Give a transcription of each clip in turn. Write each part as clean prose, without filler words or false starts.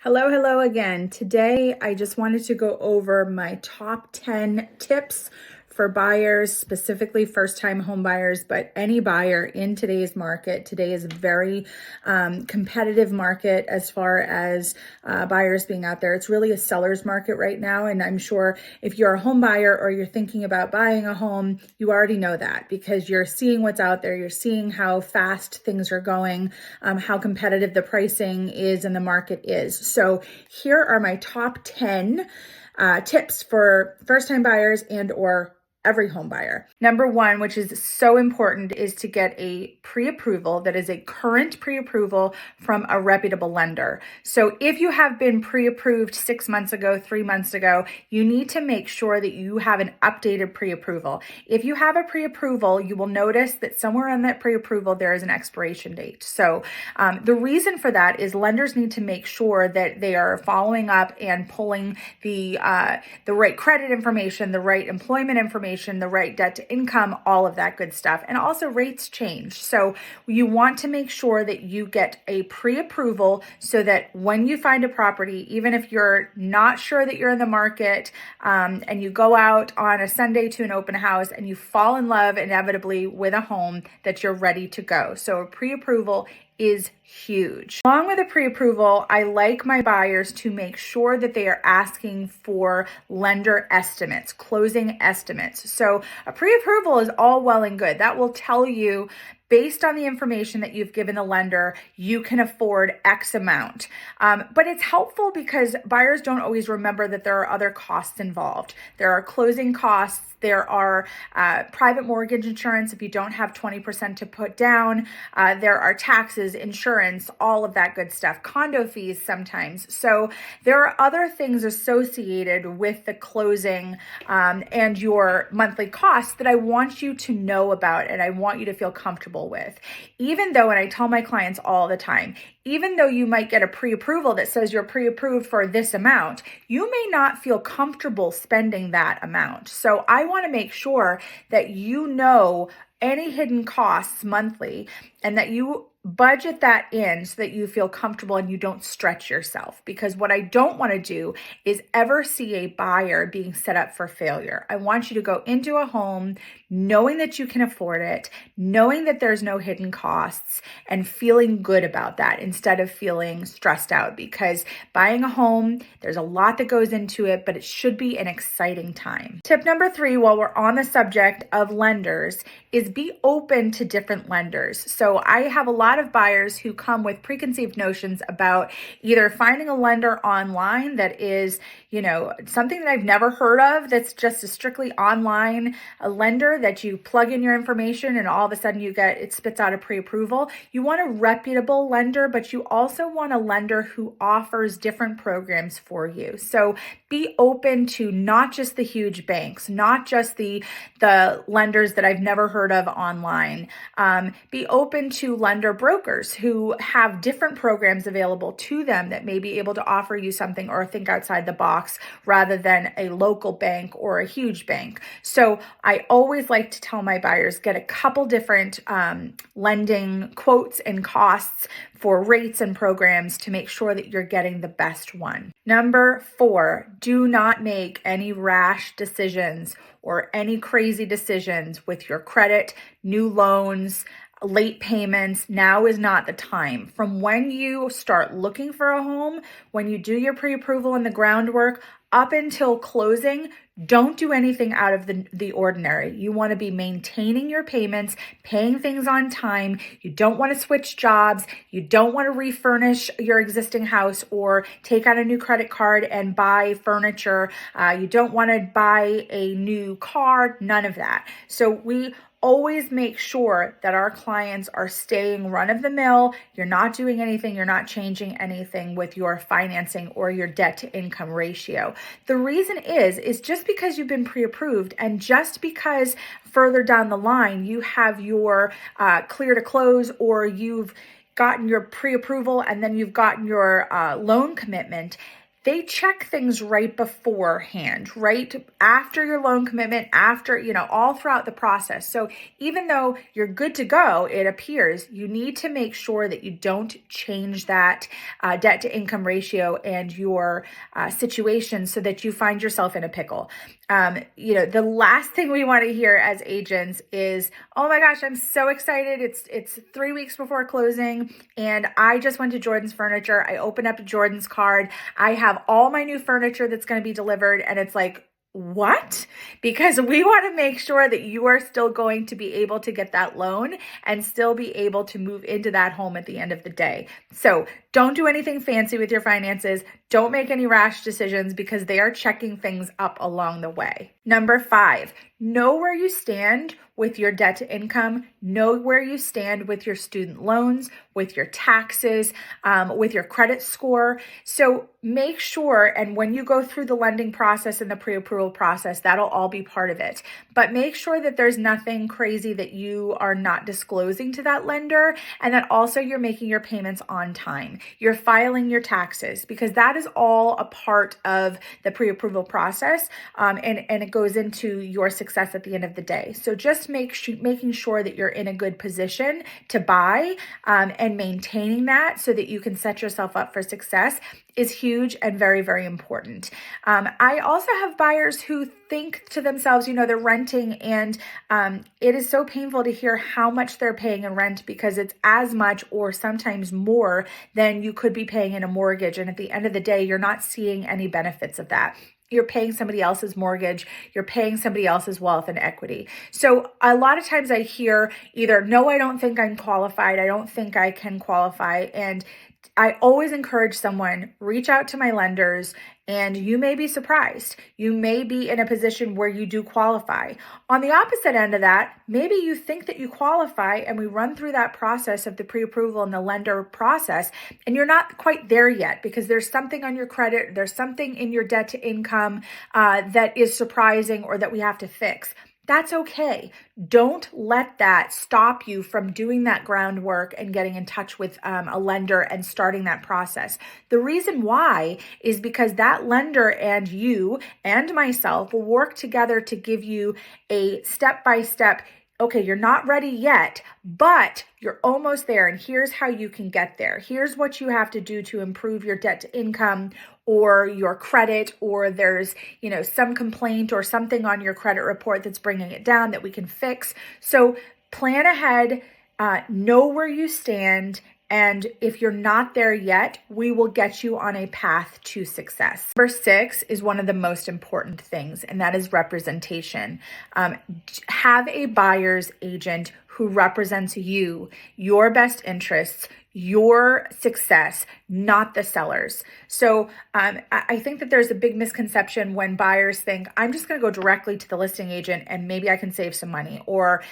Hello again. Today, I just wanted to go over my top 10 tips for buyers, specifically first-time home buyers, but any buyer in today's market. Today is a very competitive market as far as buyers being out there. It's really a seller's market right now, and I'm sure if you're a home buyer or you're thinking about buying a home, you already know that because you're seeing what's out there. You're seeing how fast things are going, how competitive the pricing is and the market is. So here are my top 10 tips for first-time buyers and or every home buyer. Number one, which is so important, is to get a pre-approval that is a current pre-approval from a reputable lender. So if you have been pre-approved 6 months ago, 3 months ago, you need to make sure that you have an updated pre-approval. If you have a pre-approval, you will notice that somewhere on that pre-approval, there is an expiration date. So the reason for that is lenders need to make sure that they are following up and pulling the right credit information, the right employment information, the right debt to income, all of that good stuff. And also rates change. So you want to make sure that you get a pre-approval so that when you find a property, even if you're not sure that you're in the market, and you go out on a Sunday to an open house and you fall in love inevitably with a home, that you're ready to go. So a pre-approval is huge. Along with a pre-approval, I like my buyers to make sure that they are asking for lender estimates, closing estimates. So a pre-approval is all well and good. That will tell you, based on the information that you've given the lender, you can afford X amount. But it's helpful because buyers don't always remember that there are other costs involved. There are closing costs. There are private mortgage insurance if you don't have 20% to put down. There are taxes, insurance, all of that good stuff, condo fees sometimes. So there are other things associated with the closing and your monthly costs that I want you to know about and I want you to feel comfortable with. Even though, and I tell my clients all the time, even though you might get a pre-approval that says you're pre-approved for this amount, you may not feel comfortable spending that amount. So I want to make sure that you know any hidden costs monthly and that you budget that in so that you feel comfortable and you don't stretch yourself. Because what I don't want to do is ever see a buyer being set up for failure. I want you to go into a home knowing that you can afford it, knowing that there's no hidden costs, and feeling good about that instead of feeling stressed out. Because buying a home, there's a lot that goes into it, but it should be an exciting time. Tip number 3, while we're on the subject of lenders, is be open to different lenders. So I have a lot of buyers who come with preconceived notions about either finding a lender online that is, something that I've never heard of, that's just a strictly online lender that you plug in your information and all of a sudden it spits out a pre-approval. You want a reputable lender, but you also want a lender who offers different programs for you. So be open to not just the huge banks, not just the lenders that I've never heard of online. Be open to lender brokers who have different programs available to them that may be able to offer you something or think outside the box rather than a local bank or a huge bank. So I always like to tell my buyers, get a couple different lending quotes and costs for rates and programs to make sure that you're getting the best one. Number 4, do not make any rash decisions or any crazy decisions with your credit, new loans, late payments. Now is not the time. From when you start looking for a home, when you do your pre-approval and the groundwork, up until closing, don't do anything out of the ordinary. You want to be maintaining your payments, paying things on time. You don't want to switch jobs. You don't want to refurnish your existing house or take out a new credit card and buy furniture. You don't want to buy a new car, none of that. So we always make sure that our clients are staying run-of-the-mill. You're not doing anything. You're not changing anything with your financing or your debt to income ratio. The reason is just because you've been pre-approved and just because further down the line you have your clear to close or you've gotten your pre-approval and then you've gotten your loan commitment, they check things right beforehand, right after your loan commitment, after, all throughout the process. So even though you're good to go, it appears you need to make sure that you don't change that debt to income ratio and your situation so that you find yourself in a pickle. The last thing we want to hear as agents is, oh my gosh, I'm so excited. It's 3 weeks before closing and I just went to Jordan's Furniture. I opened up Jordan's card. I have all my new furniture that's going to be delivered. And it's like, what? Because we want to make sure that you are still going to be able to get that loan and still be able to move into that home at the end of the day. So don't do anything fancy with your finances. Don't make any rash decisions because they are checking things up along the way. Number 5, know where you stand with your debt to income, know where you stand with your student loans, with your taxes, with your credit score. So make sure, and when you go through the lending process and the pre-approval process, that'll all be part of it. But make sure that there's nothing crazy that you are not disclosing to that lender, and that also you're making your payments on time. You're filing your taxes, because that is all a part of the pre-approval process, and it goes into your success at the end of the day. So just making sure that you're in a good position to buy, and maintaining that so that you can set yourself up for success is huge and very, very important. I also have buyers who think to themselves, they're renting, and it is so painful to hear how much they're paying in rent, because it's as much or sometimes more than you could be paying in a mortgage. And at the end of the day, you're not seeing any benefits of that. You're paying somebody else's mortgage, you're paying somebody else's wealth and equity. So a lot of times I hear either, no, I don't think I'm qualified, I don't think I can qualify. And I always encourage someone, reach out to my lenders, and you may be surprised. You may be in a position where you do qualify. On the opposite end of that, maybe you think that you qualify, and we run through that process of the pre-approval and the lender process, and you're not quite there yet because there's something on your credit, there's something in your debt to income that is surprising or that we have to fix. That's okay. Don't let that stop you from doing that groundwork and getting in touch with a lender and starting that process. The reason why is because that lender and you and myself will work together to give you a step-by-step, okay, you're not ready yet, but you're almost there. And here's how you can get there. Here's what you have to do to improve your debt to income or your credit, or there's, some complaint or something on your credit report that's bringing it down that we can fix. So plan ahead, know where you stand. And if you're not there yet, we will get you on a path to success. Number 6 is one of the most important things, and that is representation. Have a buyer's agent who represents you, your best interests, your success, not the sellers. So I think that there's a big misconception when buyers think, I'm just going to go directly to the listing agent and maybe I can save some money, or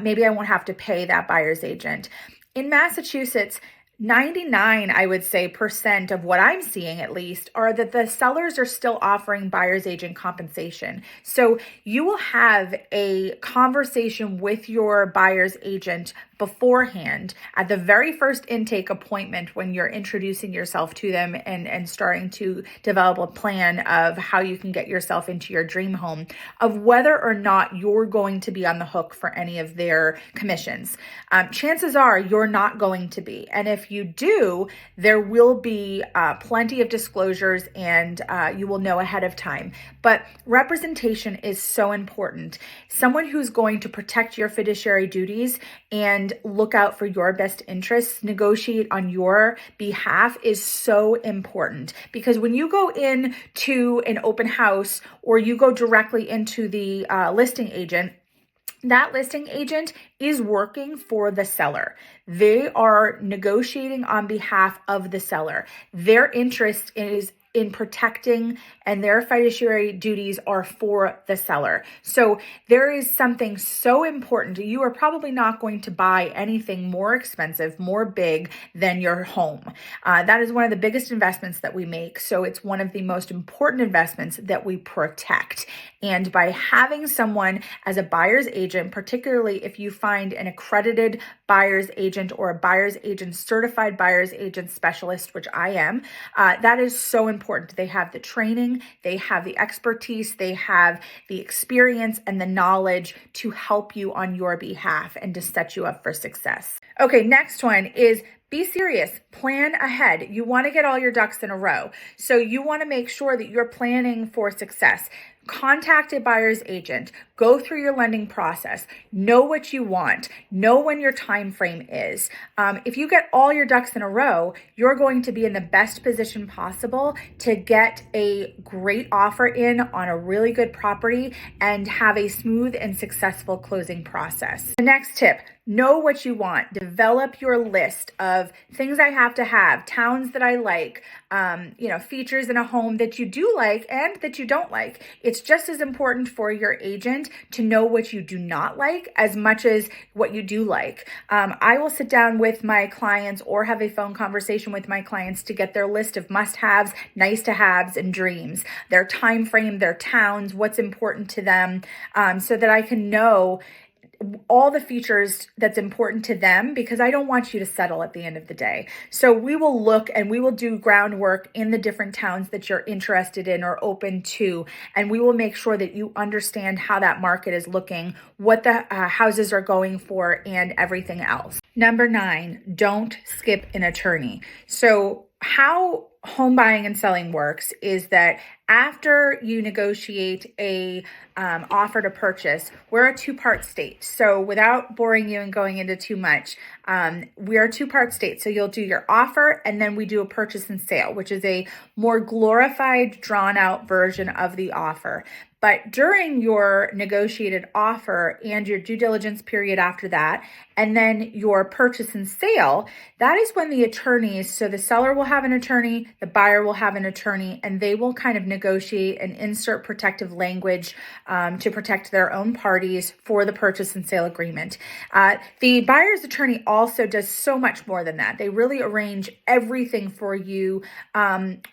maybe I won't have to pay that buyer's agent. In Massachusetts, 99, I would say, % of what I'm seeing at least are that the sellers are still offering buyer's agent compensation. So you will have a conversation with your buyer's agent beforehand at the very first intake appointment when you're introducing yourself to them and starting to develop a plan of how you can get yourself into your dream home, of whether or not you're going to be on the hook for any of their commissions. Chances are you're not going to be. And if you do, there will be plenty of disclosures and you will know ahead of time. But representation is so important. Someone who's going to protect your fiduciary duties and look out for your best interests, negotiate on your behalf is so important, because when you go in to an open house or you go directly into the listing agent, that listing agent is working for the seller. They are negotiating on behalf of the seller. Their interest is in protecting, and their fiduciary duties are for the seller. So there is something so important. You are probably not going to buy anything more expensive, more big than your home. That is one of the biggest investments that we make. So it's one of the most important investments that we protect. And by having someone as a buyer's agent, particularly if you find an accredited buyer's agent or a buyer's agent, certified buyer's agent specialist, which I am, that is so important important. They have the training, they have the expertise, they have the experience and the knowledge to help you on your behalf and to set you up for success. Okay, next one is be serious. Plan ahead. You want to get all your ducks in a row. So you want to make sure that you're planning for success. Contact a buyer's agent, go through your lending process, know what you want, know when your time frame is. If you get all your ducks in a row, you're going to be in the best position possible to get a great offer in on a really good property and have a smooth and successful closing process. The next tip, know what you want. Develop your list of things I have to have, towns that I like, features in a home that you do like and that you don't like. It's just as important for your agent to know what you do not like as much as what you do like. I will sit down with my clients or have a phone conversation with my clients to get their list of must-haves, nice-to-haves, and dreams, their time frame, their towns, what's important to them, so that I can know all the features that's important to them, because I don't want you to settle at the end of the day. So we will look and we will do groundwork in the different towns that you're interested in or open to, and we will make sure that you understand how that market is looking, what the houses are going for, and everything else. Number 9, don't skip an attorney. So how home buying and selling works is that after you negotiate a offer to purchase, we're a two-part state. So without boring you and going into too much, we're a two-part state. So you'll do your offer and then we do a purchase and sale, which is a more glorified, drawn-out version of the offer. But during your negotiated offer and your due diligence period after that, and then your purchase and sale, that is when the attorneys, so the seller will have an attorney, the buyer will have an attorney, and they will kind of negotiate and insert protective language to protect their own parties for the purchase and sale agreement. The buyer's attorney also does so much more than that. They really arrange everything for you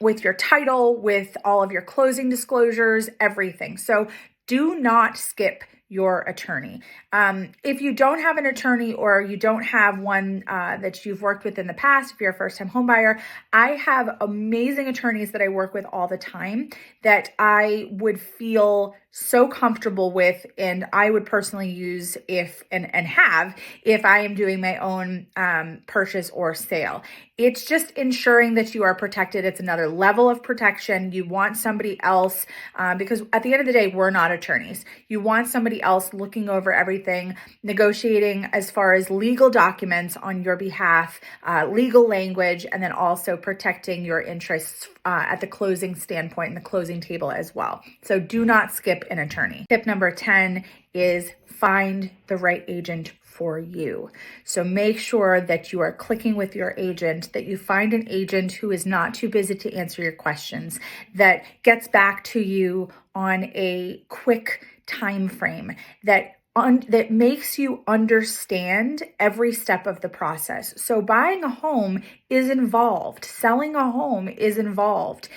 with your title, with all of your closing disclosures, everything. So do not skip your attorney. If you don't have an attorney or you don't have one that you've worked with in the past, if you're a first-time home buyer, I have amazing attorneys that I work with all the time that I would feel so comfortable with, and I would personally use if I am doing my own purchase or sale. It's just ensuring that you are protected. It's another level of protection. You want somebody else, because at the end of the day, we're not attorneys. You want somebody else looking over everything, negotiating as far as legal documents on your behalf, legal language, and then also protecting your interests at the closing standpoint and the closing table as well. So do not skip an attorney. Tip number 10 is find the right agent for you. So make sure that you are clicking with your agent, that you find an agent who is not too busy to answer your questions, that gets back to you on a quick time frame, that makes you understand every step of the process. So buying a home is involved. Selling a home is involved.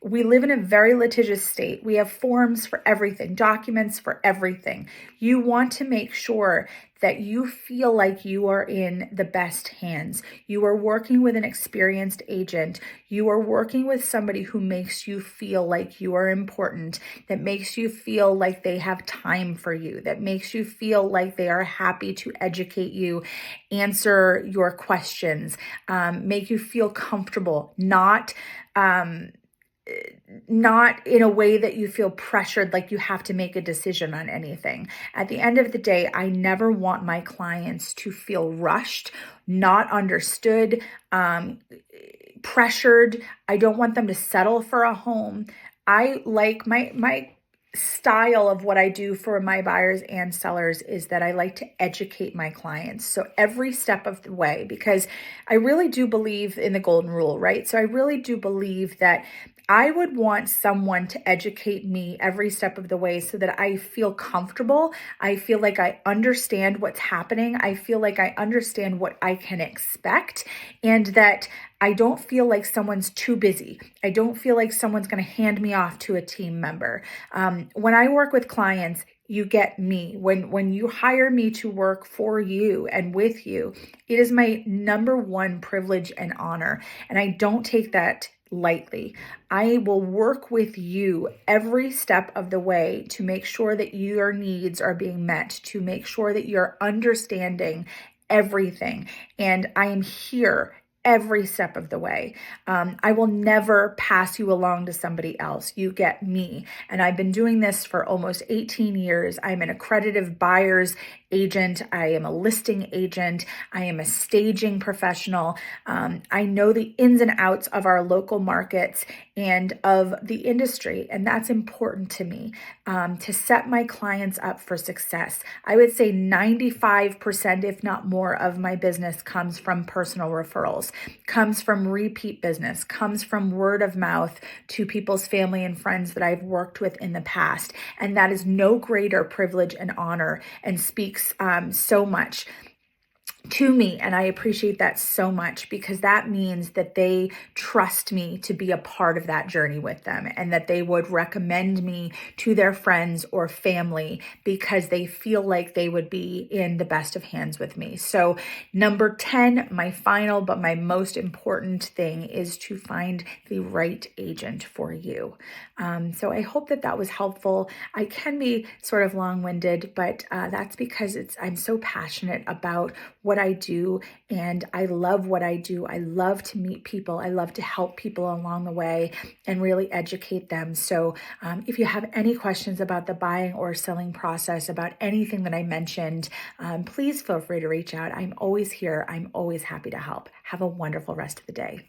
We live in a very litigious state. We have forms for everything, documents for everything. You want to make sure that you feel like you are in the best hands. You are working with an experienced agent. You are working with somebody who makes you feel like you are important, that makes you feel like they have time for you, that makes you feel like they are happy to educate you, answer your questions, make you feel comfortable, not in a way that you feel pressured, like you have to make a decision on anything. At the end of the day, I never want my clients to feel rushed, not understood, pressured. I don't want them to settle for a home. I like my style of what I do for my buyers and sellers is that I like to educate my clients. So every step of the way, because I really do believe in the golden rule, right? So I really do believe that I would want someone to educate me every step of the way so that I feel comfortable. I feel like I understand what's happening. I feel like I understand what I can expect, and that I don't feel like someone's too busy. I don't feel like someone's going to hand me off to a team member. When I work with clients, you get me. When you hire me to work for you and with you, it is my number one privilege and honor. And I don't take that lightly. I will work with you every step of the way to make sure that your needs are being met, to make sure that you're understanding everything. And I am here every step of the way. I will never pass you along to somebody else. You get me. And I've been doing this for almost 18 years. I'm an accredited buyer's agent. I am a listing agent. I am a staging professional. I know the ins and outs of our local markets and of the industry. And that's important to me, to set my clients up for success. I would say 95%, if not more, of my business comes from personal referrals, comes from repeat business, comes from word of mouth to people's family and friends that I've worked with in the past. And that is no greater privilege and honor, and speaks so much to me. And I appreciate that so much, because that means that they trust me to be a part of that journey with them, and that they would recommend me to their friends or family because they feel like they would be in the best of hands with me. So number 10, my final but my most important thing, is to find the right agent for you. So I hope that that was helpful. I can be sort of long-winded, but that's because I'm so passionate about what I do, and I love what I do. I love to meet people. I love to help people along the way and really educate them. So if you have any questions about the buying or selling process, about anything that I mentioned, please feel free to reach out. I'm always here. I'm always happy to help. Have a wonderful rest of the day.